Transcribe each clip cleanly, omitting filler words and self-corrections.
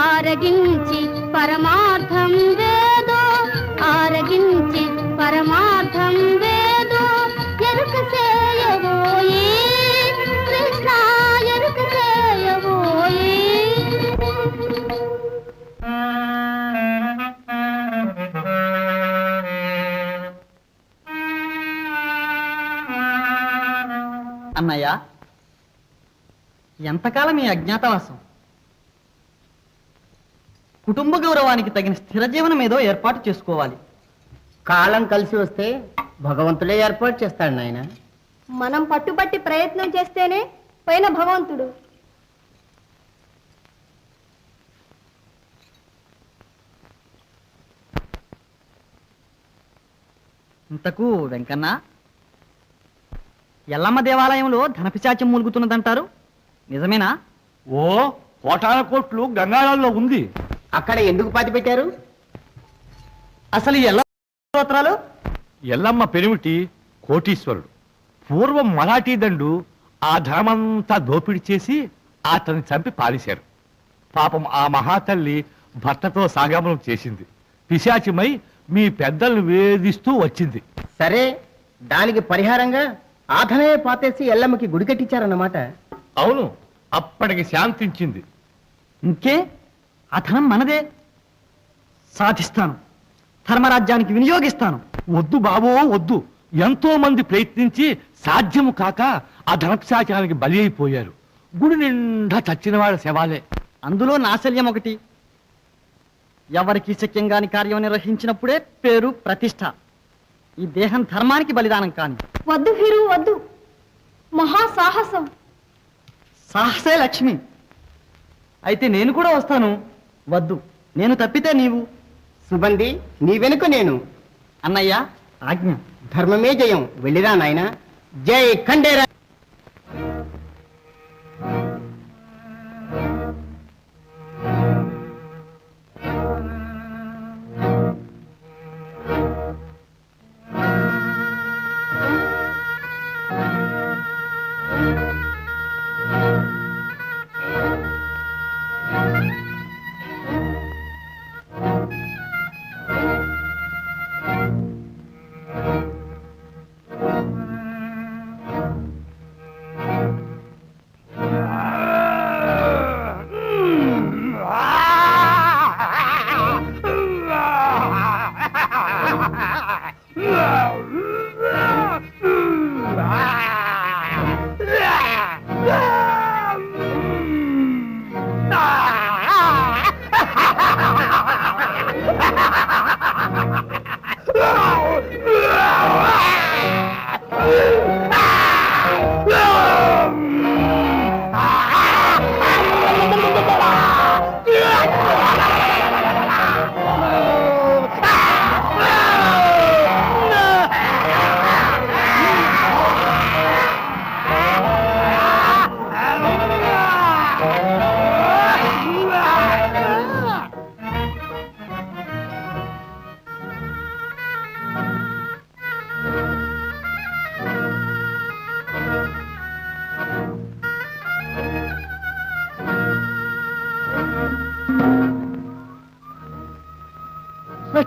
ఆరగించి పరమార్థం వేదో ఆరగించి పరమార్థం వేదో ఎరుక చేయబోయి కృష్ణ ఎరుక చేయబోయి. అన్నయ్య, ఎంతకాలం ఈ అజ్ఞాతవాసం? కుటుంబ గౌరవానికి తగిన స్థిర జీవనం ఏదో ఏర్పాటు చేసుకోవాలి. కాలం కలిసి వస్తే భగవంతుడే ఏర్పాటు చేస్తాడు నాయన. మనం పట్టుబట్టి ప్రయత్నం చేస్తేనే పైన భగవంతుడు. ఇంతకు వెంకన్న, ఎల్లమ్మ దేవాలయంలో ధనపిశాచం మూలుగుతున్నదంటారు, నిజమేనా? ఓ, కోటాన కోట్లు గంగాళాల్లో ఉంది. అక్కడ ఎందుకు పాతి పెట్టారు? అసలు ఈ ఎల్లమ్మ స్తోత్రాలు? ఎల్లమ్మ పెనిమిటి కోటీశ్వరుడు. పూర్వం మరాఠీ దండు ఆ ధనమంతా దోపిడీ చేసి అతన్ని చంపి పారేశారు. పాపం ఆ మహాతల్లి భర్తతో సాగమనం చేసింది. పిశాచిమై మీ పెద్దలను వేధిస్తూ వచ్చింది. సరే, దానికి పరిహారంగా ఆ ధనమే పాతేసి ఎల్లమ్మకి గుడి కట్టించారన్నమాట. అవును, అప్పటికి శాంతించింది. ఇంకే, ఆ ధనం మనదే. సాధిస్తాను, ధర్మరాజ్యానికి వినియోగిస్తాను. వద్దు బాబో వద్దు. ఎంతో మంది ప్రయత్నించి సాధ్యము కాక ఆ ధనపిశాచానికి బలి అయిపోయారు. గుడి నిండా చచ్చిన వాళ్ళ శవాలే. అందులో నాశల్యం ఒకటి. ఎవరికి శక్యంగాని కార్యం నిర్వహించినప్పుడే పేరు, ప్రతిష్ట. ఈ దేహం ధర్మానికి బలిదానం కాని. వద్దు హీరు, వద్దు. మహాసాహసం. సాహసే లక్ష్మి. అయితే నేను కూడా వస్తాను. వద్దు, నేను తప్పితే నీవు. సుబంది, నీ వెనుక నేను. అన్నయ్య, ఆజ్ఞ. ధర్మమే జయం. వెళ్ళిరా నాయన. జై ఖండేరా.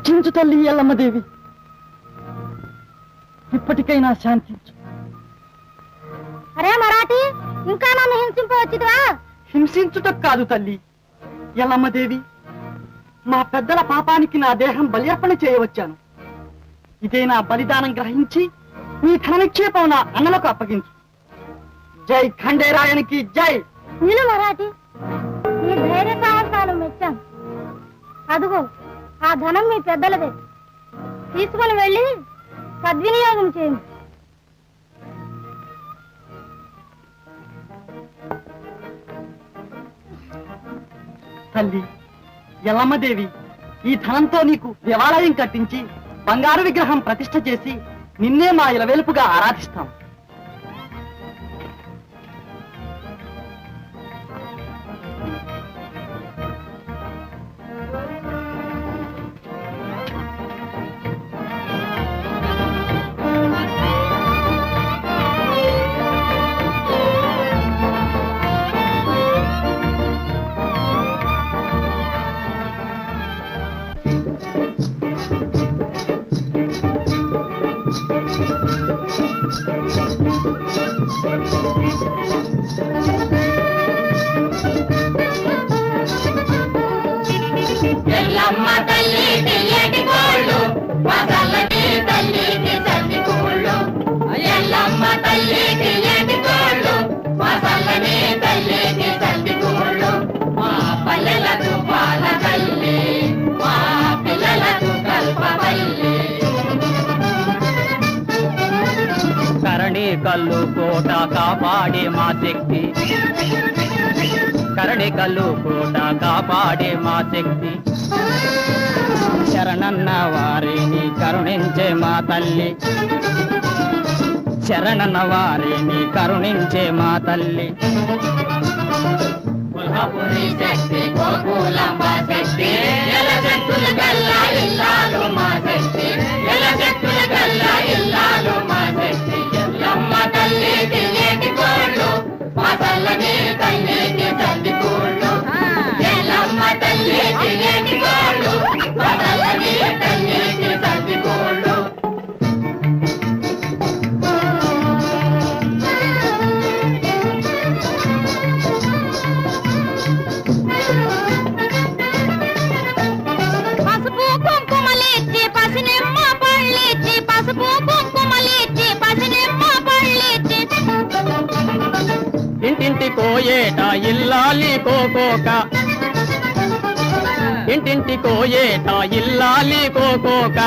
రక్షించు తల్లి ఎల్లమ్మదేవి, ఇప్పటికైనా శాంతించు. అరే మరాఠీ, ఇంకా నన్ను హింసింపవచ్చుదా? హింసించుట కాదు తల్లి ఎల్లమ్మదేవి, మా పెద్దల పాపానికి నా దేహం బలియర్పణ చేయవచ్చాను. ఇదే నా బలిదానం గ్రహించి నీ ధన నిక్షేపం నా అన్నలకు అప్పగించు. జై ఖండేరాయనికి జై. నిలు మరాఠీ, నీ ధైర్య సాహసాలు మెచ్చాను. అదుగో ఆ ధనం మీ పెద్దలదే, తీసుకుని వెళ్ళి సద్వినియోగం చేయండి. తల్లి ఎల్లమ్మదేవి, ఈ ధనంతో నీకు దేవాలయం కట్టించి బంగారు విగ్రహం ప్రతిష్ఠ చేసి నిన్నే మా ఇలవేలుపుగా ఆరాధిస్తాం. ఎల్లమ్మ తల్లికి ఏటి కోళ్ళు, మగల్లకి తల్లికి తల్లి కోళ్ళు. ఎల్లమ్మ తల్లికి ఏటి కోళ్ళు, మగల్లని తల్లికి తల్లి కోళ్ళు. మా పల్లెలకు పాల తల్లి, మా పిల్లలకు కల్పవల్లి. కరణి కల్లు కోట కాపాడే మా శక్తి, కరణి కల్లు కోట కాపాడే మా శక్తి. శరణన్న వారిని కరుణించే మా తల్లి, శరణన్న వారిని కరుణించే మా తల్లి. కొల్హాపురి శక్తి, గోకులాంబ శక్తి, ఎల శక్తుల గల్లా ఇల్లాలు మా శక్తి, ఎల శక్తుల గల్లా ఇల్లాలు మా శక్తి. ఎల్లమ్మ తల్లికి ఏటి కోళ్ళు, మా తల్లని తల్లికి తల్లి కోళ్ళు. ఎల్లమ్మ తల్లికి ఏటి కోళ్ళు, మా తల్లని తల్లికి తల్లి కోళ్ళు. పసుపు కుంకుమలిచ్చి పసినిమ్మ పళ్ళిచ్చి, పసుపు కుంకుమలిచ్చి పసినిమ్మ పళ్ళిచ్చి. ఇంటింటి కోయేట ఇల్లాలి కోకోక, ఇంటింటి కోయేట ఇల్లాలి కోకోక.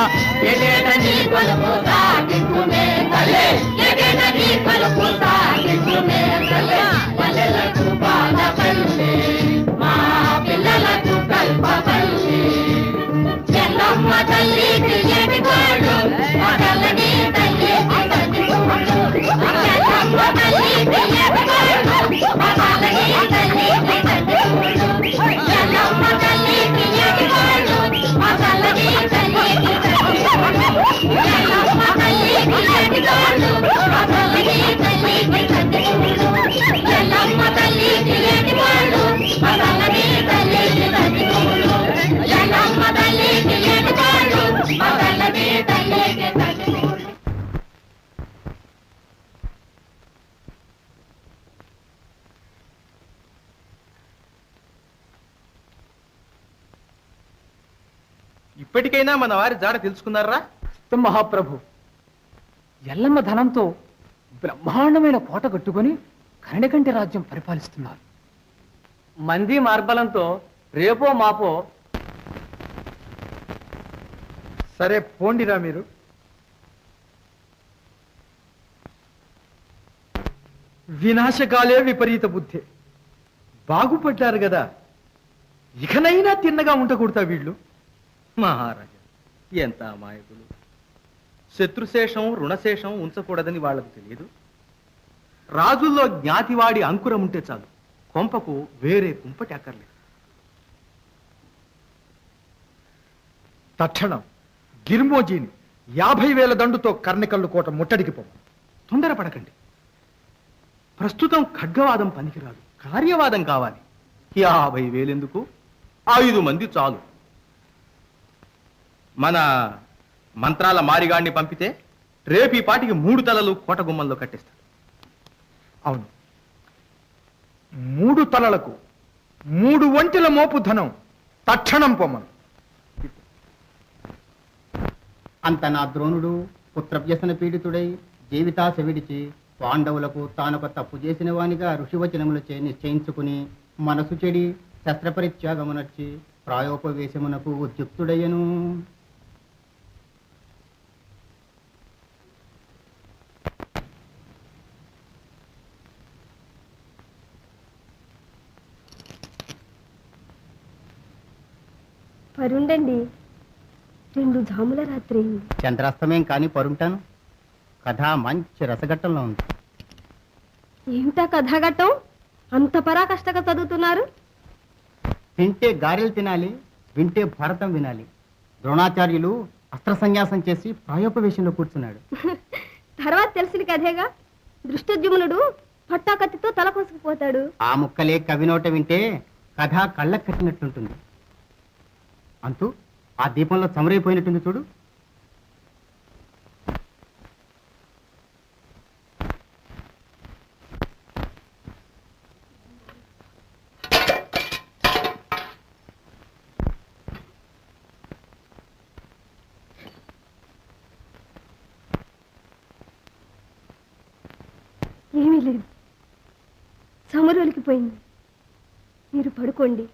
ఎగేట నీ కొలుపు సాగించునే తల్లి, ఎగేట నీ కొలుపు సాగించునే తల్లి. పల్లెలకు బాలపల్లి, మా పిల్లలకు కల్పవల్లి. ఎల్లమ్మ తల్లికి ఏటి కోళ్ళు, మగల్లని తల్లికి తల్లి కోళ్ళు. ఎల్లమ్మ తల్లికి ఏటి కోళ్ళు, మగల్లని తల్లికి తల్లి కోళ్ళు. ఎల్లమ్మ తల్లికి ఏటి కోళ్ళు, మగల్లని తల్లికి తల్లి కోళ్ళు. ఎల్లమ్మ తల్లికి ఏటి కోళ్ళు, మగల్లని తల్లికి తల్లి కోళ్ళు. ఎల్లమ్మ తల్లికి ఏటి కోళ్ళు, మగల్లని తల్లికి తల్లి కోళ్ళు. ఎల్లమ్మ తల్లికి ఏటి కోళ్ళు, మగల్లని తల్లికి తల్లి కోళ్ళు. ఇప్పటికైనా మన వారి జాడ తెలుసుకున్నారా? మహాప్రభు, ఎల్లమ్మ ధనంతో బ్రహ్మాండమైన కోట కట్టుకొని కరణికంటి రాజ్యం పరిపాలిస్తున్నారు. మంది మార్బలంతో రేపో మాపో. సరే పోండిరా మీరు. వినాశకాలే విపరీత బుద్ధి. బాగుపడ్డారు కదా, ఇకనైనా తిన్నగా ఉండకూడతా వీళ్ళు. మహారాజా, ఎంత అమాయకులు. శత్రుశేషం రుణశేషం ఉంచకూడదని వాళ్ళకు తెలియదు. రాజుల్లో జ్ఞాతివాడి అంకురం ఉంటే చాలు, కొంపకు వేరే కుంపటి అక్కర్లేదు. తక్షణం గిర్మోజీని 50,000 దండుతో కర్ణికల్లు కోట ముట్టడికి పో. తొందరపడకండి. ప్రస్తుతం ఖడ్గవాదం పనికిరాదు, కార్యవాదం కావాలి. 50,000 ఎందుకు, 5 మంది చాలు. మన మంత్రాల మారిగాడిని పంపితే రేపు ఈ పాటికి 3 తలలు కోట గుమ్మంలో కట్టిస్తాడు. అవును, 3 తలలకు 3 ఒంటిల మోపు ధనం తక్షణం పొమ్మను. అంత నా ద్రోణుడు పుత్రవ్యసన పీడితుడై జీవితాశ విడిచి పాండవులకు తానొక తప్పు చేసిన వానిగా ఋషివచనములచే నిశ్చయించుకుని మనసు చెడి శస్త్రపరిత్యాగమునర్చి ప్రాయోపవేశమునకు ఉద్యుక్తుడయ్యను. పరుండండి, 2 జాముల రాత్రి అయింది. చంద్రాస్తమయం కాని పరుంటాను. కథ మంచి రసఘట్టంలో ఉంది. ఏమిటా కథాఘట్టం? అంత పరాకష్టంగా చదువుతున్నారు. తింటే గారెలు తినాలి, వింటే భారతం వినాలి. ద్రోణాచార్యులు అస్త్ర సన్యాసం చేసి ప్రాయోపవేశంలో కూర్చున్నాడు. తర్వాత తెలిసిన కథేగా. దృష్టజుమ్నుడు పట్టాకత్తితో తల కోసుకుపోతాడు. ఆ ముక్కలే కవినోట వింటే కథ కళ్ళకు కట్టినట్టుంటుంది. అంతూ ఆ దీపంలో చమరైపోయినట్టుంది చూడు. ఏమీ లేదు, సమరులికిపోయింది. మీరు పడుకోండి.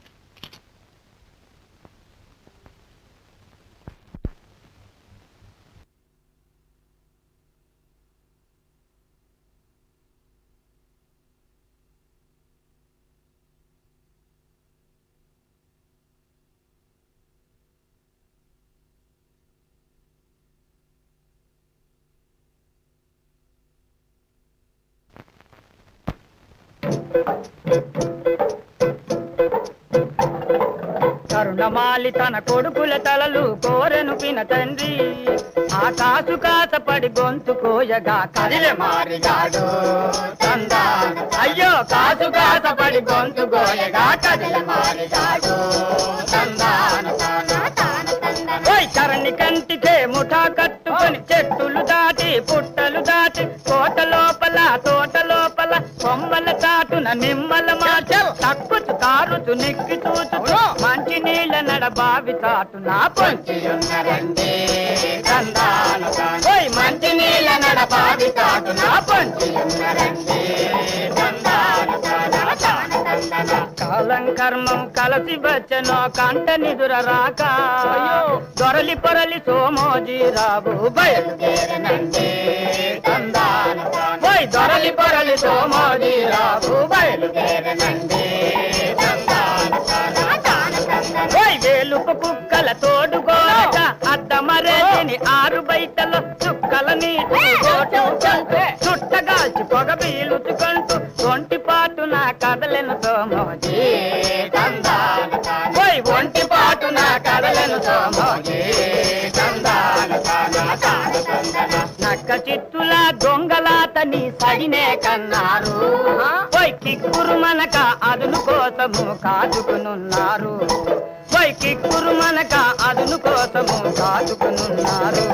కరుణమాలి తన కొడుకుల తలలు కోరెను పిన తండ్రి, ఆ కాసు కాసపడి గొంతు కోయగా కదిలే మారిగాడు తందాన. అయ్యో కాసు కాసపడి గొంతు కోయగా కదిలే మారిగాడు తందాన. ఓయ్ చరణి కంటికే ముఠా కట్టుకొని చెట్టులు దాటి పుట్టలు దాటి కోట లోపల తోట లోపల కొమ్మల చాటున నిమ్మల మాట తక్కుచు కారుచు నిక్కి చూచు మంచి నీళ్ళ నడ బావి చాటున పొంచి ఉన్నరండి తందాన. ఓయ్ మంచి నీళ్ళ నడ బావి చాటున పొంచి ఉన్నరండి తందాన. కాలం కర్మం కలసి వచ్చనో కంట నిదుర రాక దొరలి పొరలి సోమోజీ రాబు బయలుదేరనండి తందాన. ఓయ్ దొరలి పొరలి సోమోజీ రాబు బయలుదేరనండి తందాన. ఓయ్ వేలుపు కుక్కల తోడుకోక అద్దమరేని 6 బయటలో చుక్కల నీటి చుట్టగాల్చి పొగ పీలుచుకుంటూ ఒంటి పాటున కదలను సోమోజీ తందాన. ఓయ్ ఒంటి పాటున కదలను సోమోజీ తందాన. నక్క చిత్తుల దొంగలాతని సడినే కన్నారు. ఓయ్ కిక్కురు మనక అదును కోసము కాచుకునున్నారు. ఓయ్ కిక్కురు మనక అదును కోసము కాచుకునున్నారు.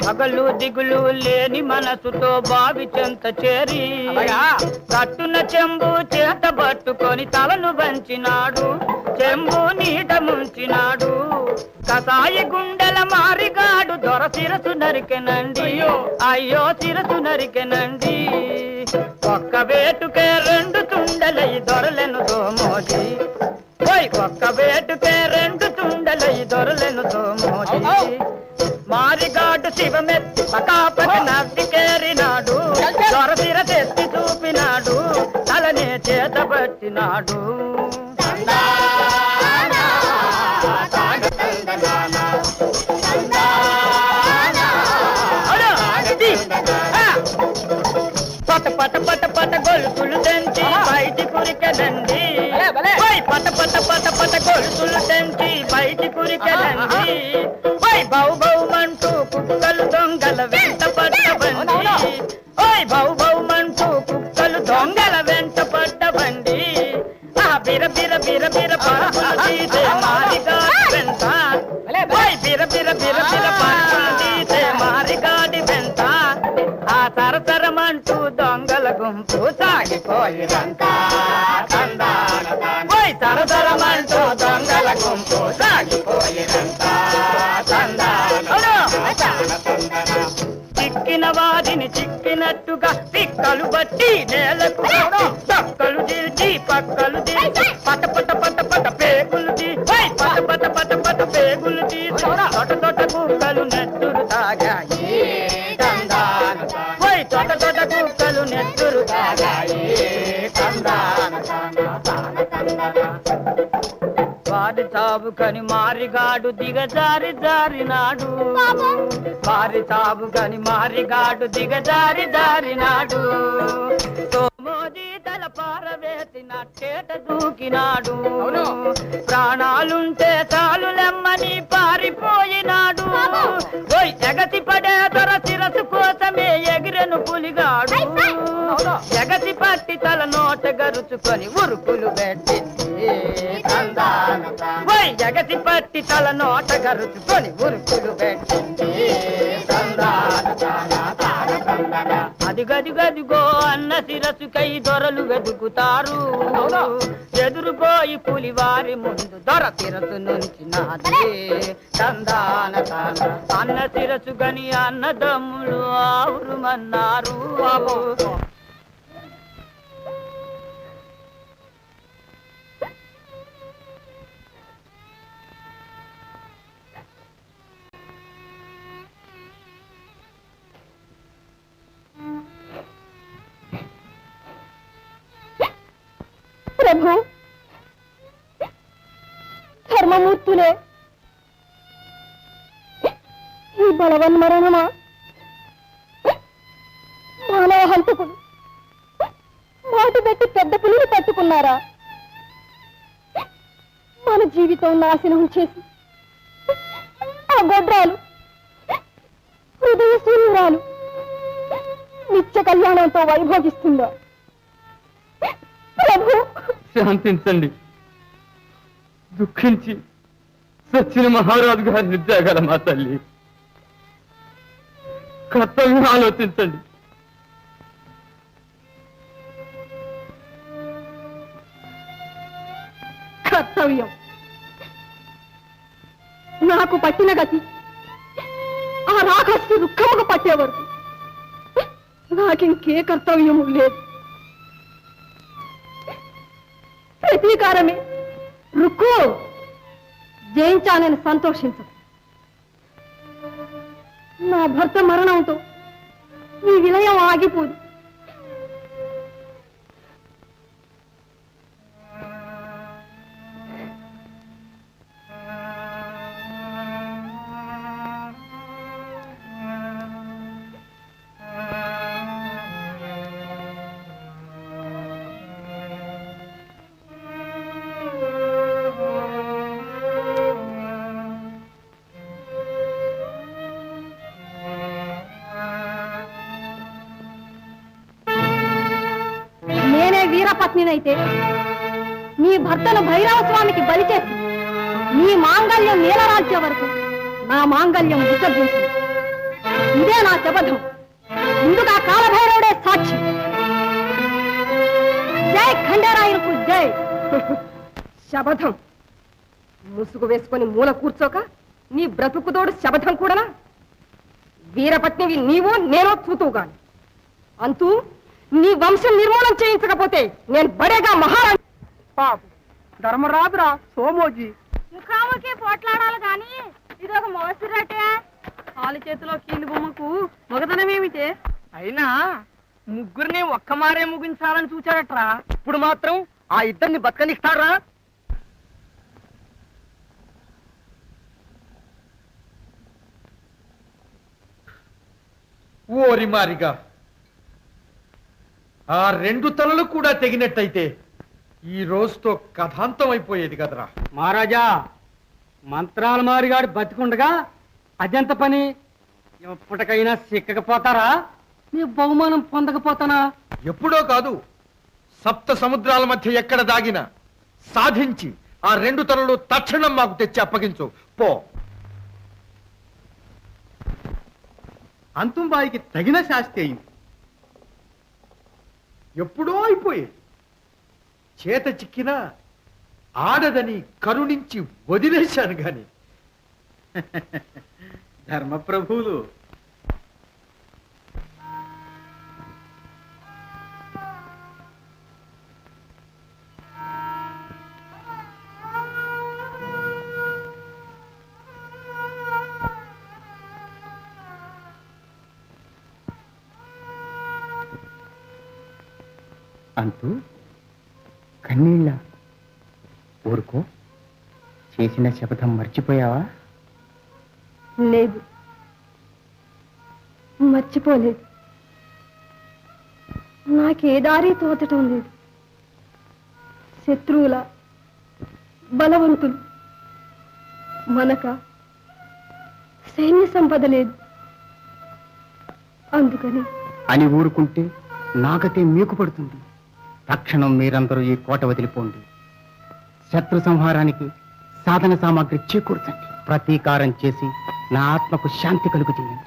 పగలు దిగులు లేని మనసుతో బావి చెంత చేరి కట్టున చెంబు చేత పట్టుకొని తలను వంచినాడు. చెంబు నీట ముంచినాడు. కసాయి గుండెల మారిగాడు దొర శిరసు నరికెనండి. అయ్యో శిరసు నరికెనండి. ఒక్క వేటుకే 2 తుండలై దొరలను సోమోజీ. ఓయ్ ఒక్క వేటుకే 2 తుండలై దొరలను సోమోజీ. మారిగాడు శివమెత్తి పకాపక నవ్వికేరినాడు. దొరసిర తెత్తి చూపినాడు. తలనే చేత పట్టినాడు. పట పట పట పట గొలుసులు తెంచి బయటి కురికెదండి. పట పట పట పట గొలుసులు తెంచి బయటి కురికెదండి. బౌ బౌ మంటూ కుక్కలు దొంగల వెంట పట్టబండి. ఓయ్ బౌ బౌ సాగిపోయినంతా ఓయ్ తరతరమంటూ దొంగల గుంపు సాగిపోయినంతా చిక్కిన వారిని చిక్కినట్టుగా పిక్కలు బట్టి నేలకు పక్కలు తీర్చి పక్కలు తీర్చి పట పట పట పట పేగులు తీసి పట పట పట పట పేగులు తీసి తొట తొట కుక్కలు నెత్తురు తాగాయి పోయి తొట తొట కుక్కలు నెత్తురు తాగాయి వారి తావు కని మారిగాడు దిగజారి జారినాడు వారి తావు కని మారిగాడు దిగజారి జారినాడు సోమోజీ తల పారవేసినట్టేట దూకినాడు ప్రాణాలుంటే చాలులెమ్మని పారిపోయినాడు ఓయ్ ఎగతి పడే తర శిరసు కోసమే ఎగిరెను పులిగాడు ఎగతి పట్టి తల నోట గరుచుకొని ఉరుకులు పెట్టింది ఓయ్ జగతి పట్టి తల నోట గరుచుకొని ఉరుకులు పెట్టింది అదిగదిగదిగో అన్న శిరసుకై దొరలు వెతుకుతారు ఎదురుపోయి పులివారి ముందు దొర శిరసు నుంచి నాదే తందాన అన్న శిరసు గని అన్నదమ్ములు ఆవురుమన్నారు ప్రభు ధర్మమూర్తులే ఈ బలవన్మరణమా మానవ హంతకులు మాటు పెట్టి పెద్ద పులిని పట్టుకున్నారా మన జీవితం నాశనం చేసి ఆ గొడ్రాలు హృదయ శూన్యురాలు నిత్య కళ్యాణంతో వైభోగిస్తుందా ప్రభు శాంతించండి దుఃఖించి సచిన మహారాజు గారి నిర్జాగల మా తల్లి కర్తవ్యం ఆలోచించండి కర్తవ్యం నాకు పట్టిన గతి ఆ రాక్షసు దుఃఖముకు పట్టేవరకు నాకింకే కర్తవ్యము లేదు ప్రతీకారమే రుక్కు జయించానని సంతోషించు నా భర్త మరణంతో ఈ విలయం ఆగిపోదు వీరపత్నినైతే నీ భర్తను భైరవ స్వామికి బలి చేసి నీ మాంగళ్యం నీలరాజ్య వరకు నా మాంగళ్యం విసర్జించు ఇదే నా శపథం ముందుగా కాలభైరవుడే సాక్షి జై ఖండేరాయులకు జై శపథం ముసుగు వేసుకొని మూల కూర్చోక నీ బ్రతుకుతోడు శపథం కూడానా వీరపత్నివి నీవో నేనో చూతుగాని అంతూ నీ వంశం నిర్మూలన చేయించకపోతే నేను బడేగా మహారాజు పాప ధర్మరాజురా సోమోజీ ముఖాముఖి పోట్లాడాలి గాని ఇదొక మోసిరటే కాలు చేతిలో కీలు బొమ్మకు మగతనమేమిటే అయినా ముగ్గురిని ఒక్క మారే ముగించాలని చూచాడట్రా ఇప్పుడు మాత్రం ఆ ఇద్దరిని బతకనిస్తారా ఓరి మారిగా ఆ రెండు తలలు కూడా తెగినట్టయితే ఈ రోజుతో కథాంతం అయిపోయేది కదరా. మహారాజా మంత్రాల మారిగాడు బతికుండగా అదెంత పని ఎప్పటికైనా సిక్కకపోతారా నీ బహుమానం పొందకపోతానా? ఎప్పుడో కాదు, సప్త సముద్రాల మధ్య ఎక్కడ దాగినా సాధించి ఆ రెండు తలలు తక్షణం మాకు తెచ్చి అప్పగించు పో. అంతుంబాయికి తగిన శాస్తి అయింది. ఎప్పుడో అయిపోయి చేత చిక్కినా ఆడదని కరుణించి వదిలేశాను గాని. ధర్మప్రభువులు అంటూ కన్నీళ్ళ ఊరుకో, చేసిన శపథం మర్చిపోయావా? లేదు, మర్చిపోలేదు. నాకే దారి తోచటం లేదు. శత్రువుల బలవంతులు మనక సైన్య సంపద లేదు. అందుకని అని ఊరుకుంటే నాకతే మీకు పడుతుంది. తక్షణం మీరందరూ ఈ కోట వదిలిపోండి. శత్రు సంహారానికి సాధన సామాగ్రి చేకూర్చండి. ప్రతీకారం చేసి నా ఆత్మకు శాంతి కలుగు చేయండి.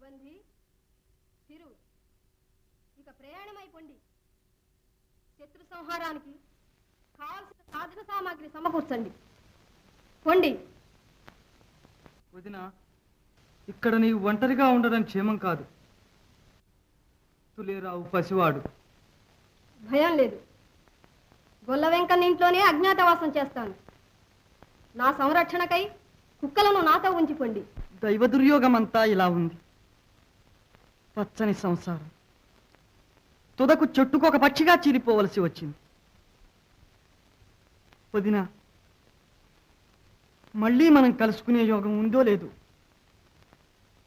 సుగంధి, తిరు, ఇక ప్రయాణమైపోండి. శత్రు సంహారానికి కావలసిన సాధన సామాగ్రి సమకూర్చండి. పొండి. వదిన, ఇక్కడ నీవు ఒంటరిగా ఉండడం క్షేమం కాదు. తులేరావు పసివాడు. భయం లేదు. గొల్ల వెంకన్న ఇంట్లోనే అజ్ఞాతవాసం చేస్తాను. నా సంరక్షణకై కుక్కలను నాతో ఉంచిపోండి. దైవ దుర్యోగమంతా ఇలా ఉంది. పచ్చని సంసారం తుదకు చెట్టుకొక పక్షిగా చీలిపోవలసి వచ్చింది. వదిన, మళ్ళీ మనం కలుసుకునే యోగం ఉందో లేదు.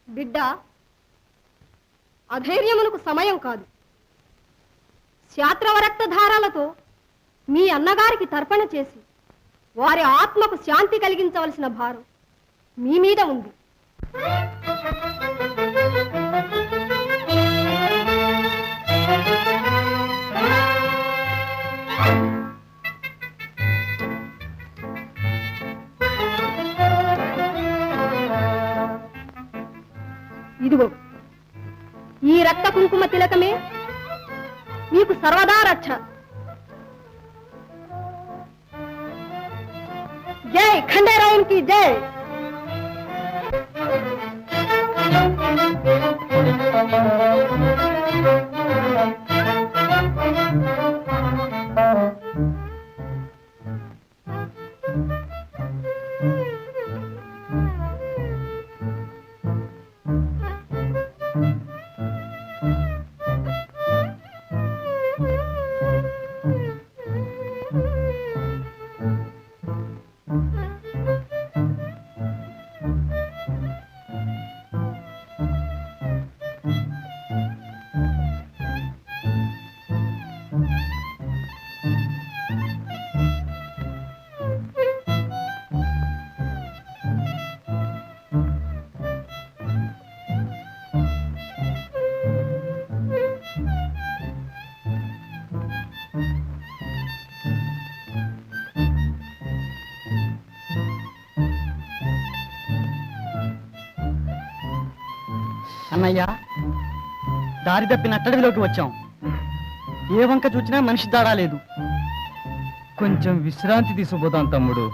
బిడ్డ, అధైర్యమునకు సమయం కాదు. శాత్రవరక్తధారాలతో మీ అన్నగారికి తర్పణ చేసి వారి ఆత్మకు శాంతి కలిగించవలసిన భారం మీ మీద ఉంది. ఇదిగో ఈ రక్త కుంకుమ తిలకమే మీకు సర్వదా రక్ష. జై ఖండేరాయన్కి జై. అన్నయ్య, దారి తప్పి నట్టడిలోకి వచ్చాం. ఏ వంక చూచినా మనిషి దాడా లేదు. కొంచెం విశ్రాంతి తీసుకుపోతాం తమ్ముడు.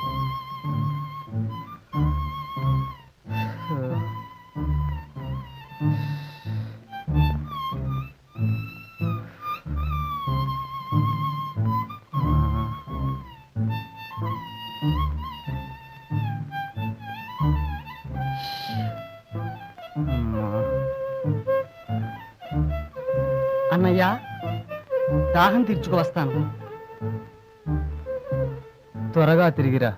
దాహం తీర్చుకువస్తాను. త్వరగా తిరిగిరా.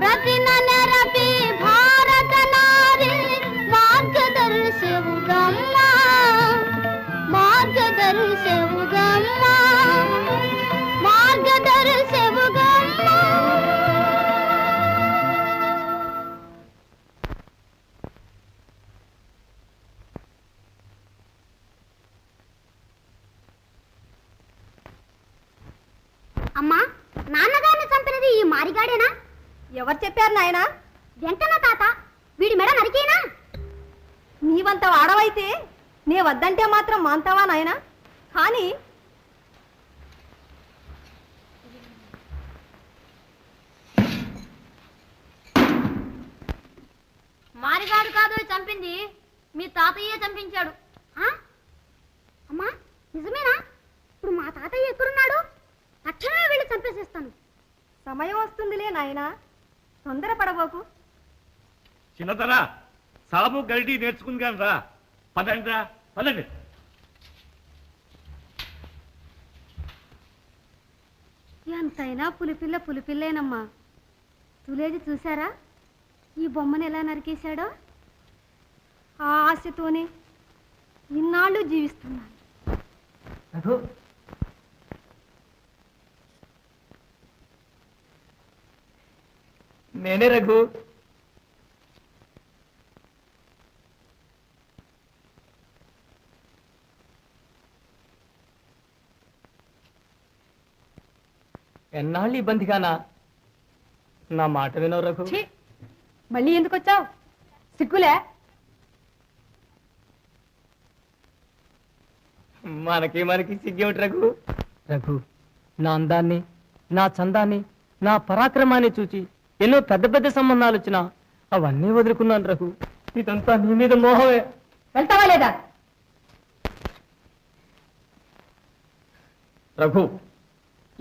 ప్రతి నెరపి భారత నారి మార్గదర్శవుగా మారిగాడేనా? ఎవరు చెప్పారు నాయనా? వెంకన్న తాత. వీడి మెడ నరికేనా? నీవంత వాడవైతే నే వద్దంటే మాత్రం మాంతావా నాయనా? కానీ మారిగాడు కాదు చంపింది, మీ తాతయ్యే చంపించాడు. అమ్మా నిజమేనా? ఇప్పుడు మా తాతయ్య ఎక్కడున్నాడు? తక్షణమే వెళ్ళి చంపేసేస్తాను. సమయం వస్తుందిలే నాయనా, తొందరపడబోకు. చిన్నతరా సాము గరిడి నేర్చుకుని కానీ రా. పదండి రా, పదండి. ఎంతైనా పులిపిల్ల పులిపిల్లేనమ్మా. తులేది చూసారా ఈ బొమ్మను ఎలా నరికేశాడో? ఆ ఆశతోనే ఇన్నాళ్ళు జీవిస్తున్నాను. నేనే రఘు. ఎన్నాళ్ళు ఇబ్బందిగానా? నా మాట వినవు రఘు. మళ్ళీ ఎందుకు వచ్చావు? సిగ్గులే? మనకి సిగ్గేమిటి రఘు? రఘు, నా అందాన్ని, నా చందాన్ని, నా పరాక్రమాన్ని చూచి ఎన్నో పెద్ద పెద్ద సంబంధాలు వచ్చినా అవన్నీ వదులుకున్నాను రఘు. ఇదంతా నీ మీద మోహమే. వెళ్తావా లేదా? రఘు,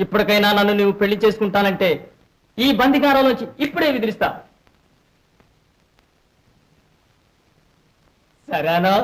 ఇప్పటికైనా నన్ను నువ్వు పెళ్లి చేసుకుంటానంటే ఈ బందికారం నుంచి ఇప్పుడే విదిలిస్తా. సరేనా?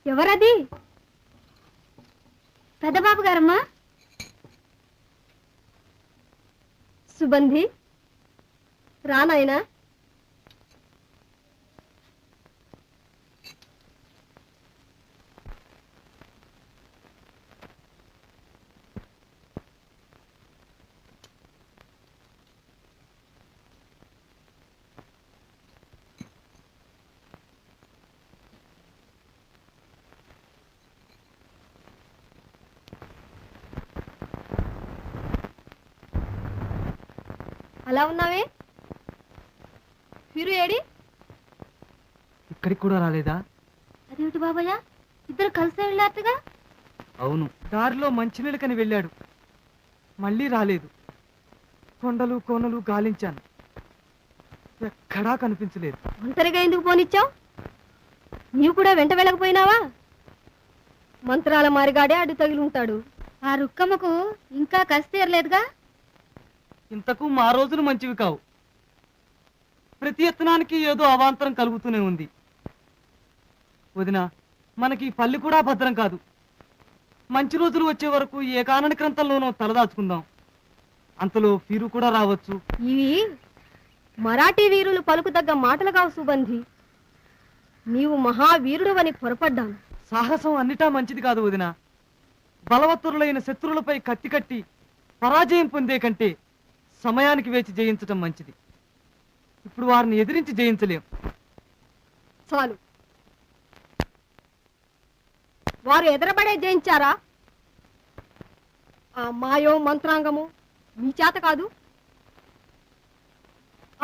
ఎవరది? పెద్దబాబు గారమ్మా. సుబంధి రానాయనా. అలా ఉన్నావే? మీరు ఏడి? ఇక్కడికి కూడా రాలేదా? అదేమిటి బాబయ్య, ఇద్దరు కలిసే వెళ్ళారుగా? అవును, దారిలో మంచినీళ్ళకని వెళ్ళాడు, మళ్ళీ రాలేదు. కొండలు కోనలు గాలించాను, ఎక్కడా కనిపించలేదు. ఒంటరిగా ఎందుకు పోనిచ్చావు? నీవు కూడా వెంట వెళ్ళకపోయినావా? మంత్రాల మారిగాడే అడ్డు తగిలి ఉంటాడు. ఆ రుక్కమ్మకు ఇంకా కసి తీరలేదుగా? ఇంతకు మా రోజులు మంచివి కావు. ప్రతి యత్నానికి ఏదో అవాంతరం కలుగుతూనే ఉంది. వదిన, మనకి పల్లి కూడా భద్రం కాదు. మంచి రోజులు వచ్చే వరకు ఏ కానని క్రంతంలోనో తలదాచుకుందాం. అంతలో ఫీరు కూడా రావచ్చు. ఇవి మరాఠీ వీరులు పలుకుతగ్గ మాటలు కావు సుబంధి. నీవు మహావీరుడు అని పొరపడ్డాను. సాహసం అన్నిటా మంచిది కాదు వదిన. బలవత్తరులైన శత్రువులపై కత్తి కట్టి పరాజయం పొందే కంటే సమయానికి వేచి జయించటం మంచిది. ఇప్పుడు వారిని ఎదిరించి జయించలేం. చాలు, వారు ఎదరబడే జయించారా? ఆ మాయో మంత్రాంగము మీ చేత కాదు.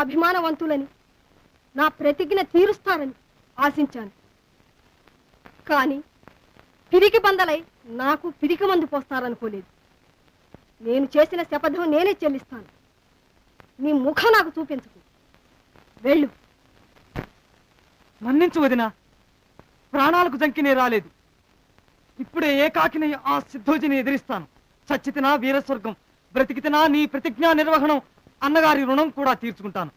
అభిమానవంతులని నా ప్రతిజ్ఞ తీరుస్తారని ఆశించాను. కానీ పిరికి బందలై నాకు పిరికి మందు పోస్తారనుకోలేదు. నేను చేసిన శపథం నేనే చెల్లిస్తాను. నీ ముఖం నాకు చూపించకు. వెళ్ళు. మన్నించు వదిన, ప్రాణాలకు జంకినే రాలేదు. ఇప్పుడే ఏకాకిని ఆ సిద్ధోజిని ఎదిరిస్తాను. చచ్చితినా వీరస్వర్గం, బ్రతికితినా నీ ప్రతిజ్ఞా నిర్వహణం, అన్నగారి రుణం కూడా తీర్చుకుంటాను.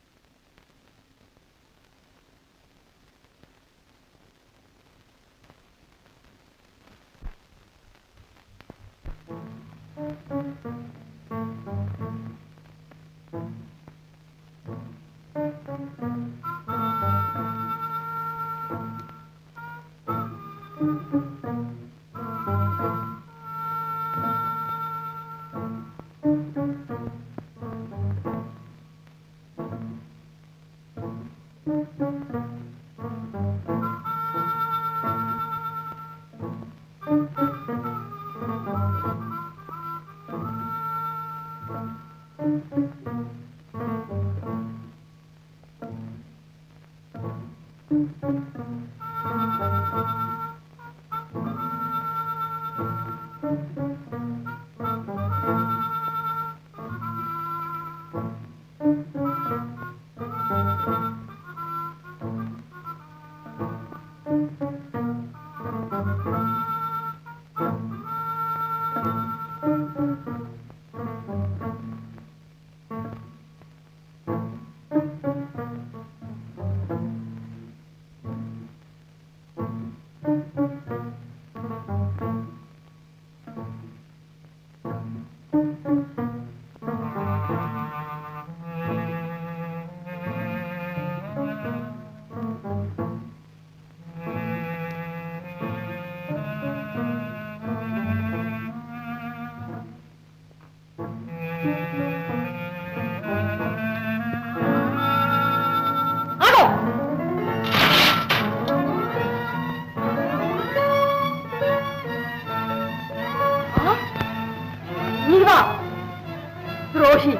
ద్రోహి,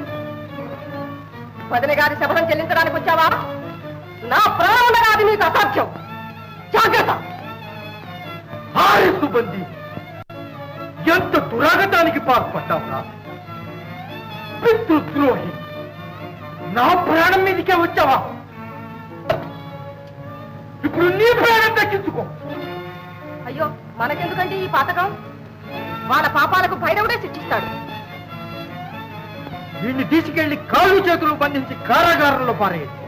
వదిన గారి శపథం చెల్లించడానికి వచ్చావా? నా ప్రాణాది నీకు అసాధ్యం. జాగ్రత్త. సుబంది, ఎంత దురాగతానికి పాల్పడ్డావురా! పితృద్రోహి, నా ప్రాణం మీదకే వచ్చావా? ఇప్పుడు నీ ప్రాణం దక్కించుకో. అయ్యో, మనకెందుకండి ఈ పాతకం? వాళ్ళ పాపాలకు భైరవుడే శిక్షిస్తాడు. వీడిని తీసుకెళ్లి కాళ్ళు చేతులు బంధించి కారాగారంలో పారేయండి.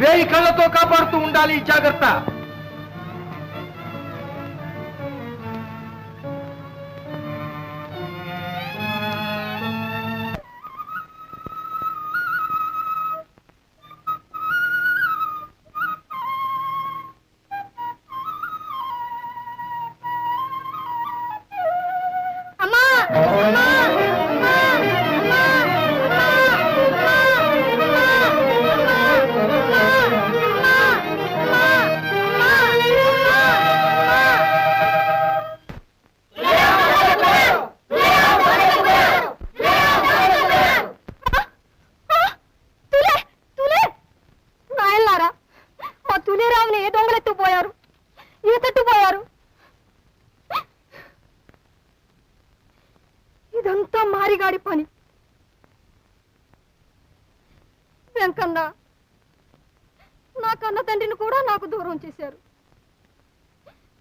1000 కళ్ళతో కాపాడుతూ ఉండాలి. జాగ్రత్త. ఇదంతా మారిగాడి పని. వెంకన్న, నా కన్న తండ్రిని కూడా నాకు దూరం చేశారు.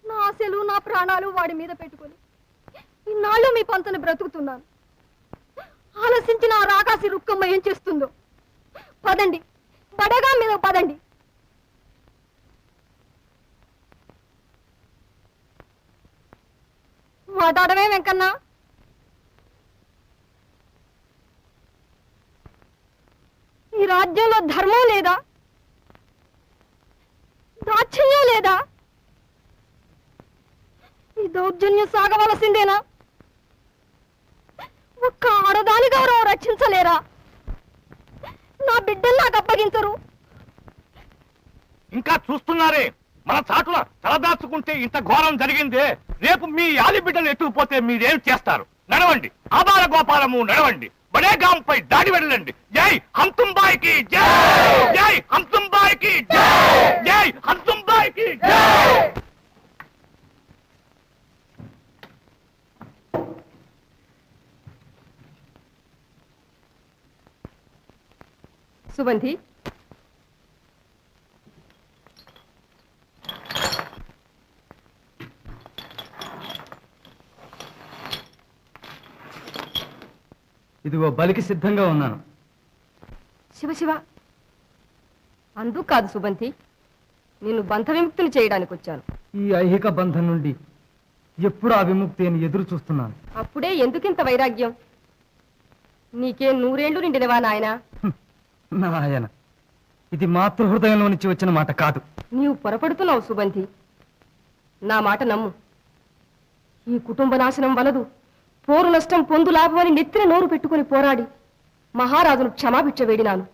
నా ఆశలు, నా ప్రాణాలు వాడి మీద పెట్టుకొని ఇన్నాళ్ళు మీ పంతని బ్రతుకుతున్నాను. ఆలోచించిన ఆ రాకాసి రుక్కమ్మ ఏం చేస్తుందో. పదండి, బడగా మీద పదండి. మాట్లాడమే వెంకన్న. ఈ రాజ్యంలో ధర్మం లేదా? దాక్షిణ్యం లేదా? ఈ దౌర్జన్యం సాగవలసిందేనా? ఒక్క ఆడదాని గౌరవం రక్షించలేరా? నా బిడ్డలు నాకు అప్పగించరు. ఇంకా చూస్తున్నారే, మన చాటున తలదాచుకుంటే ఇంత ఘోరం జరిగిందే. రేపు మీ ఆలి బిడ్డలు ఎత్తుకుపోతే మీరేం చేస్తారు? నడవండి, ఆబాల గోపాలము, నడవండి. బడేగాంపై దాడి వెళ్ళండి. జై హంతుంబాయికి జై, జై హంతుంబాయికి జై, జై హంతుంబాయికి జై. సుబంధి, ఇదిగో బలికి సిద్ధంగా ఉన్నాను. శివ అందుకు కాదు సుబంతి, నిన్ను బంధ విముక్తిని చేయడానికి వచ్చాను. ఈ ఐహిక బంధం నుండి ఎప్పుడు ఆ విముక్తి అని ఎదురు చూస్తున్నాను. అప్పుడే ఎందుకింత వైరాగ్యం? నీకే 100 ఏళ్లు నిండినవా నాయనా? నాయన, ఇది మాతృహృదయంలో నుంచి వచ్చిన మాట కాదు. నీవు పొరపడుతున్నావు సుబంతి. నా మాట నమ్ము. ఈ కుటుంబ నాశనం వలదు, పోరు నష్టం పొందు లాభం అని నెత్తిన నోరు పెట్టుకుని పోరాడి మహారాజును క్షమాభిక్ష వేడినాను.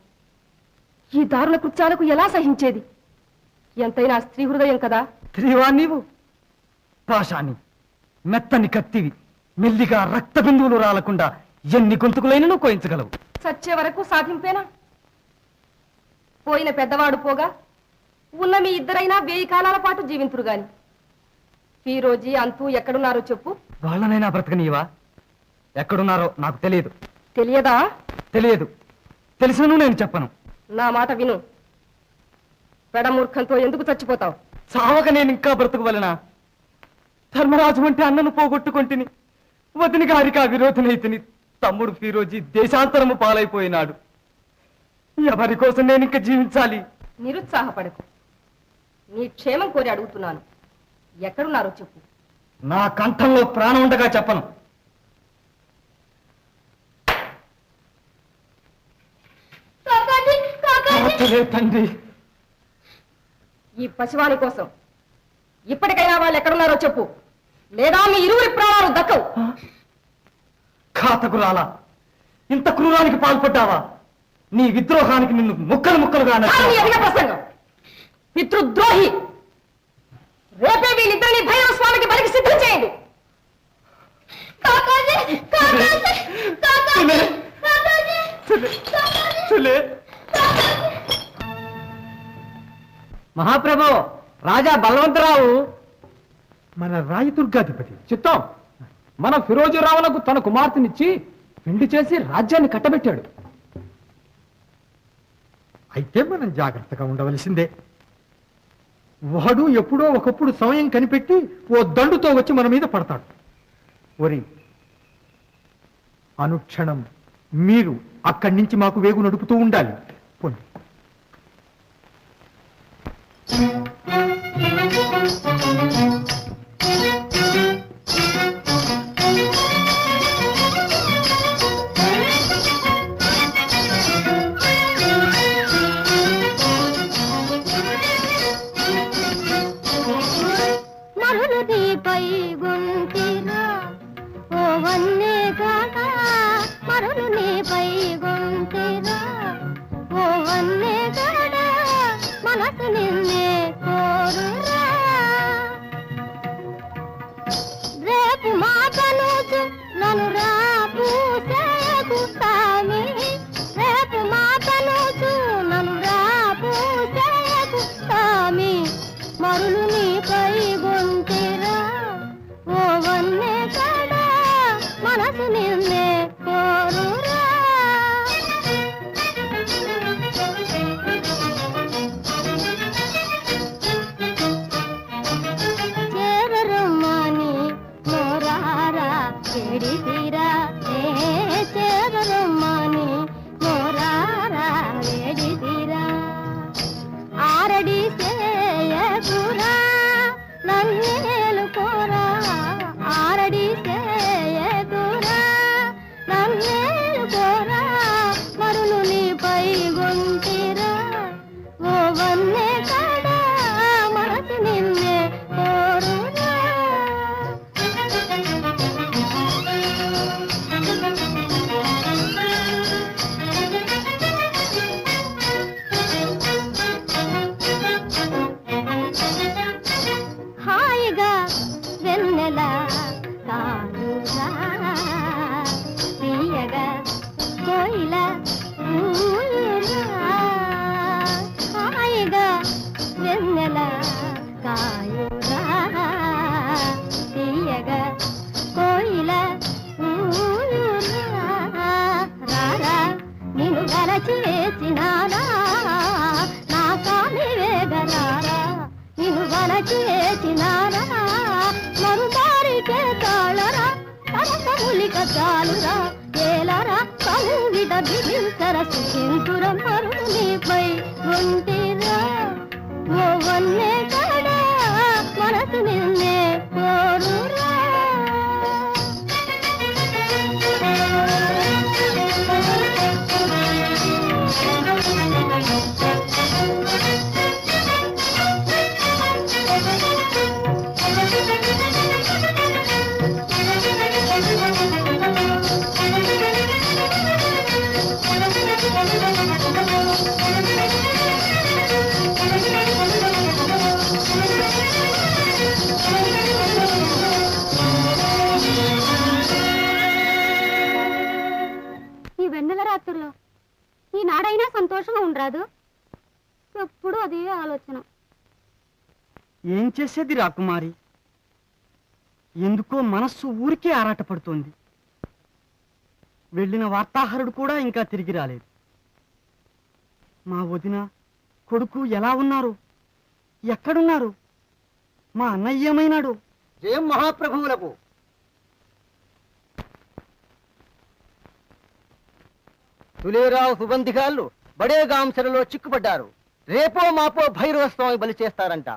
ఈ దారుణ కృత్యాలకు ఎలా సహించేది? ఎంతైనా స్త్రీ హృదయం కదా. స్త్రీవా నీవు? పాషాన్ని, మెత్తని కత్తివి, మెల్లిగా రక్త బిందువులు రాలకుండా ఎన్ని గొంతుకులైనను కోయించగలవు. చచ్చే వరకు సాధింపేనా? పోయిన పెద్దవాడు పోగా ఉన్న మీ ఇద్దరైనా 1000 కాలాల పాటు జీవింతురు గాని ఈ రోజు అంతూ ఎక్కడున్నారో చెప్పు. వాళ్ళనైనా బ్రతకనీవా? ఎక్కడున్నారో నాకు తెలియదు. తెలియదా? తెలియదు. తెలిసినను నేను చెప్పను. నా మాట విను. పెడమూర్ఖంతో ఎందుకు చచ్చిపోతావు? చావక నేను ఇంకా బ్రతకవలనా? ధర్మరాజు అంటే అన్నను పోగొట్టుకొంటిని, వదిని గారికి ఆ విరోధనైతిని. తమ్ముడు ఫీరోజీ దేశాంతరము పాలైపోయినాడు. ఎవరి కోసం నేను ఇంకా జీవించాలి? నిరుత్సాహపడకు. నీ క్షేమం కోరి అడుగుతున్నాను. ఎక్కడున్నారో చెప్పు. నా కంఠంలో ప్రాణం ఉండగా చెప్పను. తండ్రి, ఈ పశువాని కోసం ఇప్పటికైనా వాళ్ళు ఎక్కడున్నారో చెప్పు, లేదా మీ ఇరువురి ప్రాణాలు దక్కవు. ఘాతకురాలా, ఇంత క్రూరానికి పాల్పడ్డావా? నీ విద్రోహానికి నిన్ను ముక్కలు ముక్కలుగా ప్రసంగం. పితృద్రోహి, రేపే వీళ్ళిద్దరిని భైరవ స్వామికి బలికి సిద్ధం చేయండి. మహాప్రభు, రాజా బలవంతరావు మన రాయదుర్గాధిపతి చిత్తం మన ఫిరోజురావులకు తన కుమార్తెనిచ్చి పెళ్లి చేసి రాజ్యాన్ని కట్టబెట్టాడు. అయితే మనం జాగ్రత్తగా ఉండవలసిందే. వాడు ఎప్పుడో ఒకప్పుడు సమయం కనిపెట్టి ఓ దండుతో వచ్చి మన మీద పడతాడు. ఒరి, అనుక్షణం మీరు అక్కడి నుంచి మాకు వేగు నడుపుతూ ఉండాలి. పోనీ. చాలురా సుందర కౌగిట బిగించర సుఖింతుర మరునిపై ఒంటిరా ఓ వన్నే కాడా మనసు నిన్నే కోరురా ఈ వెన్నెల రాత్రుల్లో ఈనాడైనా సంతోషంగా ఉండరాదు ఎప్పుడు అదే ఆలోచన ఏం చేసేది రాకుమారి ఎందుకో మనస్సు ఊరికే ఆరాటపడుతోంది వెళ్ళిన వార్తాహరుడు కూడా ఇంకా తిరిగి రాలేదు మా వదిన కొడుకు ఎలా ఉన్నారు ఎక్కడున్నారు మా అన్నయ్య ఏమైనాడు జయం మహాప్రభువులకు. తులేరావు సుబంధిగాళ్ళు బడేగాంసరలో చిక్కుపడ్డారు. రేపో మాపో భైరవస్వామి బలి చేస్తారంట.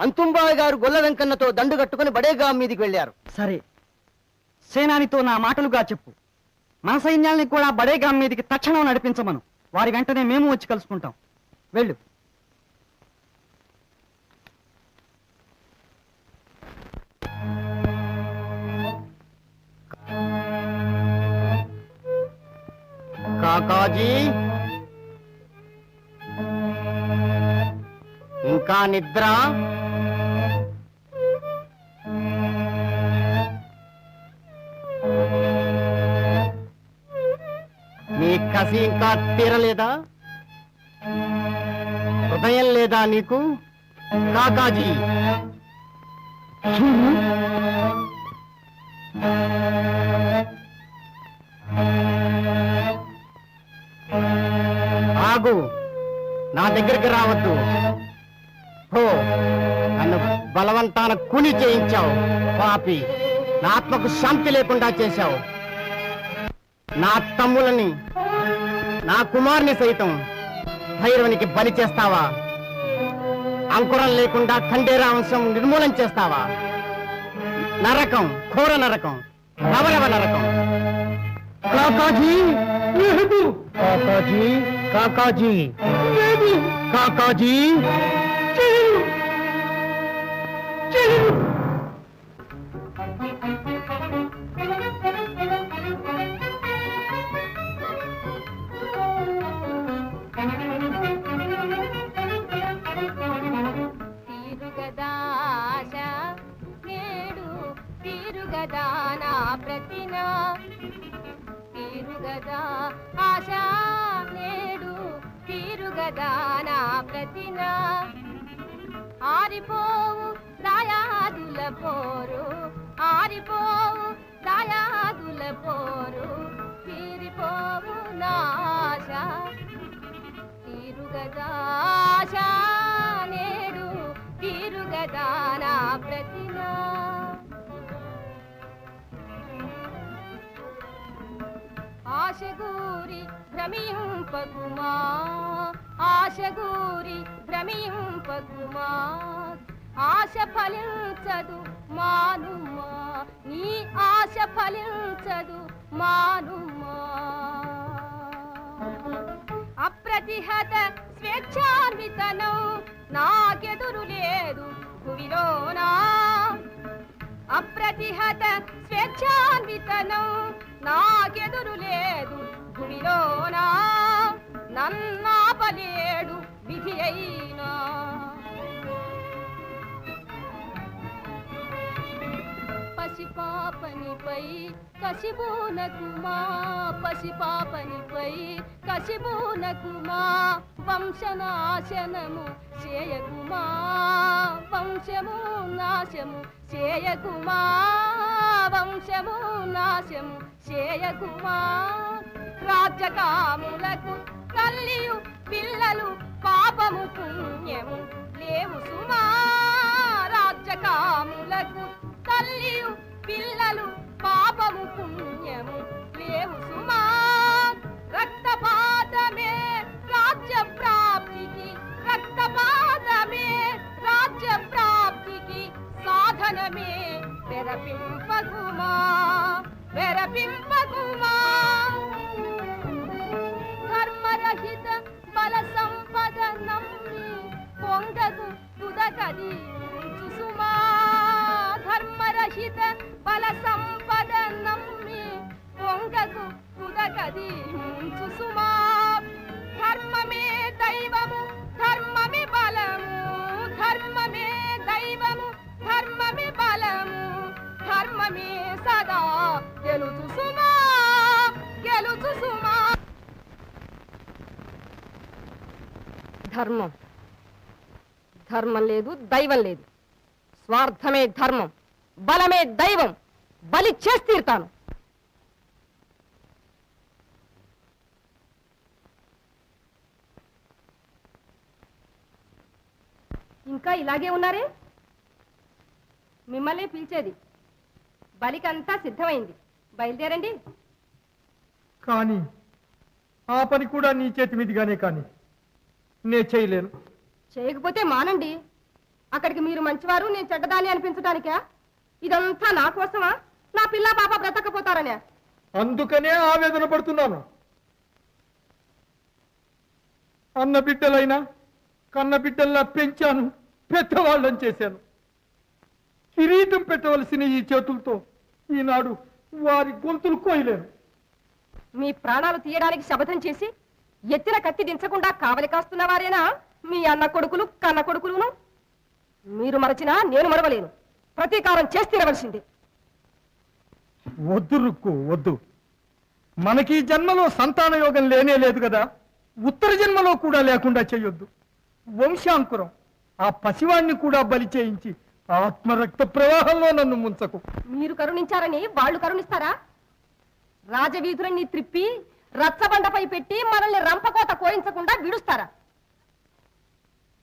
అంతుంబాయ్ గారు గొల్ల వెంకన్నతో దండు కట్టుకుని బడేగాం మీదికి వెళ్ళారు. సరే సేనానితో నా మాటలుగా చెప్పు మన సైన్యాల్ని కూడా బడేగాం మీదికి తక్షణం నడిపించమను వారి వెంటనే మేము వచ్చి కలుసుకుంటాం వెళ్ళు కాకాజీ ఇంకా నిద్ర? నీ కసి ఇంకా తీరలేదా? హృదయం లేదా నీకు కాకాజీ? ఆగు, నా దగ్గరికి రావద్దు. హో, నన్ను బలవంతాన కూని చేయించావు పాపి. నా ఆత్మకు శాంతి లేకుండా చేశావు. నా తమ్ములని నా కుమారుని సైతం భైరవునికి బలి చేస్తావా? అంకురం లేకుండా ఖండేరా వంశం నిర్మూలన చేస్తావా? నరకం, ఘోర నరకం, నవరవ నరకం. కాకాజీ కాకాజీ కాకాజీ కాకాజీ తీరుగదాశ నేడు తీరుగదానా ప్రతినా తీరుగదా ఆశ నేడు తీరుగదానా ప్రతినా ఆరిపోవు దాయాదుల పోరు ఆరిపోవు దాయాదుల పోరు తీరిపోవు నాశ తీరుగదాశ నేడు తీరుగదానా ప్రతినా ఆశగూరి భ్రమింపకుమా ఆశగూరి భ్రమింపకుమా ఆశ ఫలించదు మానుమా నీ ఆశ ఫలించదు మానుమా అప్రతిహత స్వేచ్ఛాన్వితనం నాకెదురు లేదు భువిలోనా అప్రతిహత స్వేచ్ఛాన్వితనం నాకెదురు లేదు భూమిలోనా నన్నాపలేడు విధి అయినా పసిపాపనిపై కసిబూనకుమా పసిపాపనిపై కసిబూనకుమా వంశనాశనము చేయకుమా వంశము నాశము చేయకుమా వంశము నాశము చేయకుమా రాజ్యకాములకు తల్లియు పిల్లలు పాపము పుణ్యము లేవు సుమా రాజ్యకాములకు తల్లియు పిల్లలు పాపము పుణ్యము లేవు సుమా హింసింపకుమా ధర్మరహిత బల సంపద నమ్మి పొంగకు తుదకది సుమా ధర్మరహిత బల సంపద నమ్మి పొంగకు తుదకది సుమా ధర్మమే దైవము ధర్మమే బలము ధర్మమే దైవము ధర్మమే బలము ధర్మమే సదా గెలుచు సుమా గెలుచు సుమా ధర్మం ధర్మం లేదు దైవం లేదు స్వార్థమే ధర్మం బలమే దైవం బలి చేసి తీరుతాను ఇంకా ఇలాగే ఉన్నారే మిమ్మల్ని పిలిచేది బలికంతా సిద్ధమైంది బయలుదేరండి కానీ ఆ పని కూడా నీ చేతి మీదుగానే కానీ నే చేయలేను. చేయకపోతే మానండి అక్కడికి మీరు మంచివారు నేను చెడ్డదాన్ని అనిపించడానికా ఇదంతా నా కోసమా నా పిల్ల పాప బ్రతకపోతారనే అందుకనే ఆవేదన పడుతున్నాను. అన్న బిడ్డలైనా కన్న బిడ్డల్లా పెంచాను, పెద్దవాళ్ళని చేశాను. కిరీటం పెట్టవలసిన ఈ చేతులతో ఈనాడు వారి గొంతులు కోయలేను. మీ ప్రాణాలు తీయడానికి శపథం చేసి ఎత్తిన కత్తి దించకుండా కావలి కాస్తున్నవారేనా మీ అన్న కొడుకులు కన్న కొడుకులును? మీరు మరచినా నేను మరవలేను. ప్రతీకారం చేసి తీరవలసింది. వద్దు రుక్కు వద్దు. మనకి ఈ జన్మలో సంతాన యోగం లేనే లేదు కదా, ఉత్తర జన్మలో కూడా లేకుండా చేయొద్దు. వంశాంకురం ఆ పసివాణ్ణి కూడా బలి చేయించి ఆత్మరక్త ప్రవాహంలో నన్ను ముంచకు. మీరు కరుణించారని వాళ్ళు కరుణిస్తారా? రాజవీధులన్నీ త్రిప్పి రచ్చబండపై పెట్టి మనల్ని రంపకోత కోయించకుండా విడుస్తారా?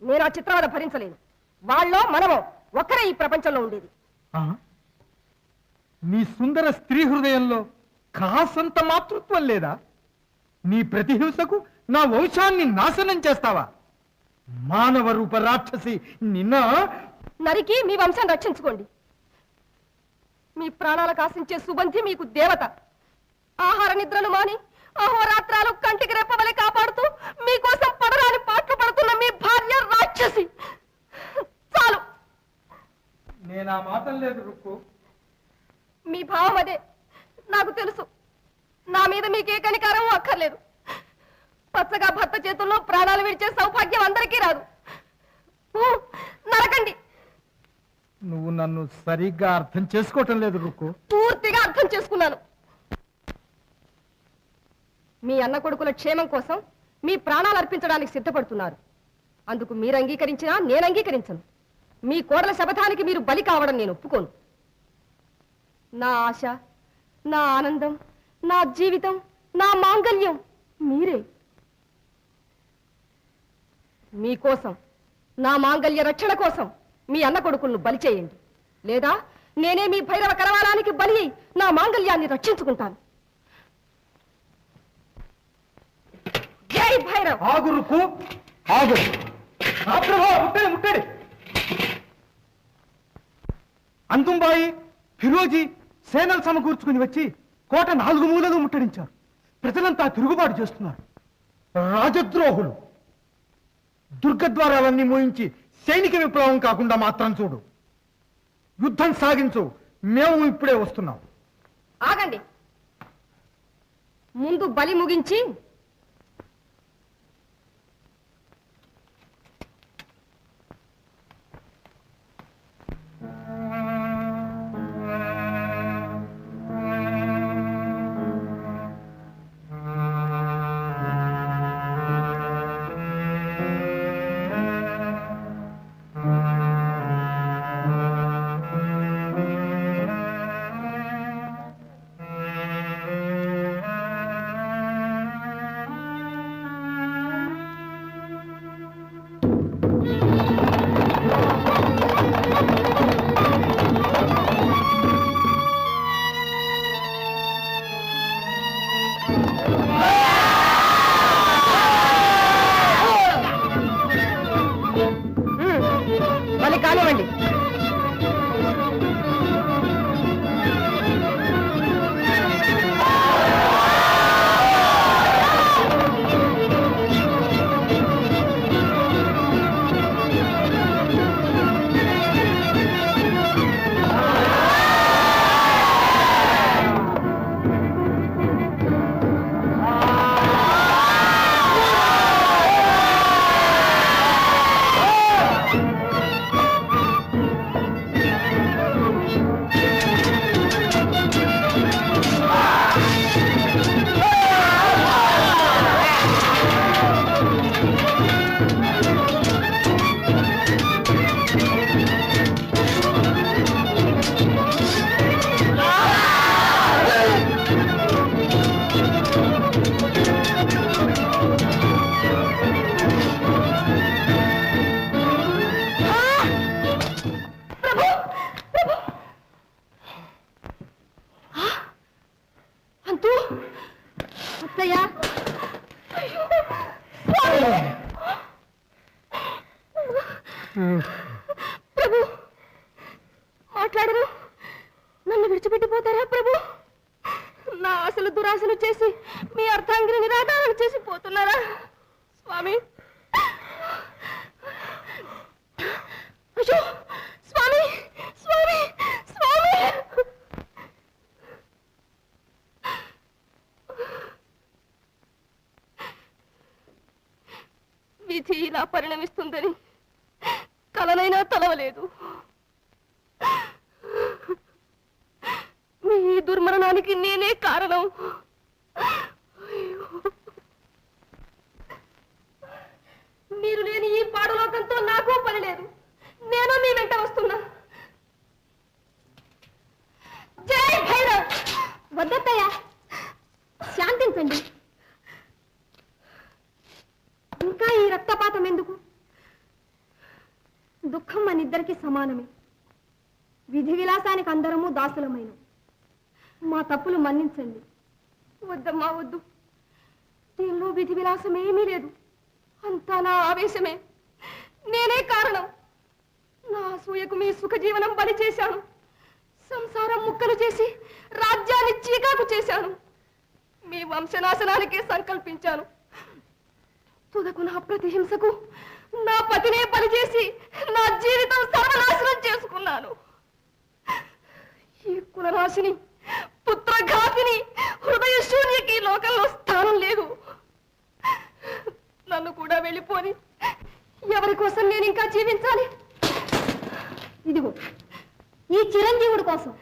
నేను ఆ చిత్రవద భరించలేను. వాళ్ళో మనమో ఒక్కరే ఈ ప్రపంచంలో ఉండేది. ఆ? నీ సుందర స్త్రీ హృదయంలో కాసంత మాతృత్వం లేదా? నీ ప్రతిహింసకు నా వంశాన్ని నాశనం చేస్తావా? మానవ రూప రాక్షసి నిన్న నరికి మీ వంశం రక్షించుకోండి. మీ ప్రాణాలకు ఆశించే సుగంధి మీకు దేవత. ఆహార నిద్రలు మాని అహోరాత్రాలు కంటికి రెప్పవలే కాపాడుతూ మీకోసం పడరాని పాటలు పడుతున్న మీ భార్య రాక్షసి. చాలు, నేనా మాటలు లేదు రుక్కు. మీ భావం అదే నాకు తెలుసు. నా మీద మీకే కనికారం అక్కర్లేదు. పచ్చగా భర్త చేతుల్లో ప్రాణాలు విడిచే సౌభాగ్యం అందరికీ రాదు. నరకండి. నువ్వు నన్ను సరిగ్గా అర్థం చేసుకోవటం లేదు రుక్కు. పూర్తిగా అర్థం చేసుకున్నాను. మీ అన్న కొడుకుల క్షేమం కోసం మీ ప్రాణాలు అర్పించడానికి సిద్ధపడుతున్నారు. అందుకు మీరు అంగీకరించినా నేను అంగీకరించను. మీ కోడల శపథానికి మీరు బలి కావడం నేను ఒప్పుకోను. నా ఆశ, నా ఆనందం, నా జీవితం, నా మాంగల్యం మీరే. మీకోసం, నా మాంగల్య రక్షణ కోసం మీ అన్న కొడుకులను బలి చేయండి. లేదా నేనే మీ భైరవ కరవాలానికి బలి అయి నా మాంగల్యాన్ని రక్షించుకుంటాను. జై భైరవ్. ఆగు రుక్కు, ఆగు. ఆ ప్రభా, ముట్టడి ముట్టడి. అంతుంబాయి, ఫిరోజీ సేనలు సమకూర్చుకుని వచ్చి కోట 4 మూలలు ముట్టడించారు. ప్రజలంతా తిరుగుబాటు చేస్తున్నారు. రాజద్రోహులు. దుర్గద్వారాలన్నీ మోయించి సైనిక విప్లవం కాకుండా మాత్రం చూడు. యుద్ధం సాగించు. మేము ఇప్పుడే వస్తున్నాం. ఆగండి. ముందు బలి ముగించి అంతూ అత్తయ్య ప్రభు మాట్లాడరు. నన్ను విడిచిపెట్టిపోతారా ప్రభు? నా ఆశలు దురాశలు చేసి మీ అర్థాంగిని నిరాధారణ చేసి పోతున్నారా స్వామి? అయ్యో స్వామి స్వామి స్వామి! విధి ఇలా పరిణమిస్తుందని కలనైనా తలవలేదు. మీ దుర్మరణానికి నేనే కారణం. మీరు లేని ఈ పాడులోకంతో నాకు పని లేదు. నేను మీ వెంట వస్తున్నా. జై భైరవ్! వద్దత్తయ్య, శాంతించండి. ఇంకా ఈ రక్తపాతం ఎందుకు? దుఃఖం మనిద్దరికీ సమానమే. విధి విలాసానికి అందరము దాసులమైన. మా తప్పులు మన్నించండి. వద్దమ్మా వద్దు. దీనిలో విధి విలాసం ఏమీ లేదు. అంతా నా ఆవేశమే. నేనే కారణం. నా అసూయకు మీ సుఖ జీవనం బలి చేశాను. సంసారం ముక్కలు చేసి రాజ్యాన్ని చీకాకు చేశాను. మీ వంశనాశనానికే సంకల్పించాను. తుదకు నా ప్రతిహింసకు నా పతినే బలి చేసి నా జీవితం సర్వనాశనం చేసుకున్నాను. ఈ కులనాశిని, పుత్రఘాతిని, హృదయ శూన్యకి లోకంలో స్థానం లేదు. నన్ను కూడా వెళ్ళిపోని. ఎవరి కోసం నేను ఇంకా జీవించాలి? ఇదిగో ఈ చిరంజీవుడి కోసం,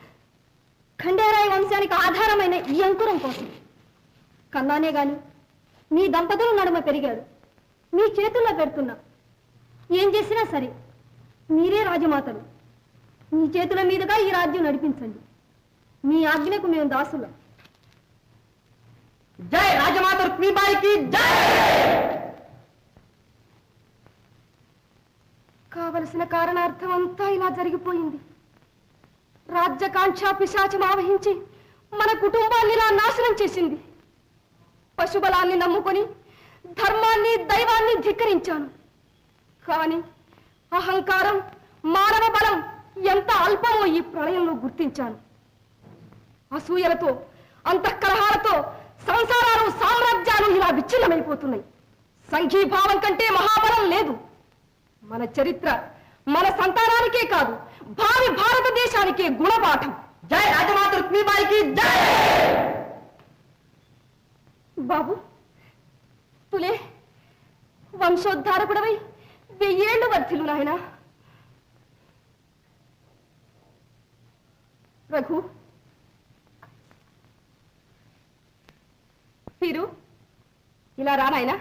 ఖండేరాయ వంశానికి ఆధారమైన ఈ అంకురం కోసం. కన్నానే గాని మీ దంపతుల నడుమ పెరిగాడు. మీ చేతుల్లో పెడుతున్నా. ఏం చేసినా సరే మీరే రాజమాతలు. మీ చేతుల మీదుగా ఈ రాజ్యం నడిపించండి. మీ ఆజ్ఞకు మేము దాసులం. జై రాజమాత రుక్మిబాయికి జై! కావలసిన కారణార్థం అంతా ఇలా జరిగిపోయింది. రాజ్యకాంక్ష పిశాచం ఆవహించి మన కుటుంబాన్ని ఇలా నాశనం చేసింది. పశుబలాన్ని నమ్ముకొని ధర్మాన్ని, దైవాన్ని ధిక్కరించాను. కానీ అహంకారం, మానవ బలం ఎంత అల్పమో ఈ ప్రళయంలో గుర్తించాను. అసూయలతో, అంతఃకలహాలతో సంసారాలు, సామ్రాజ్యాలు ఇలా విచ్ఛిన్నమైపోతున్నాయి. సంఘీభావం కంటే మహాబలం లేదు. మన చరిత్ర మన సంతానానికే కాదు, భావి భారతదేశానికే గుణపాఠం. జై రాజమాత రుక్మిబాయికి జై! బాబు తులే, వంశోద్ధారకుడవై 1000 ఏళ్లు వర్ధిల్లు నాయనా. రఘు, వీరు ఇలా రా నాయనా.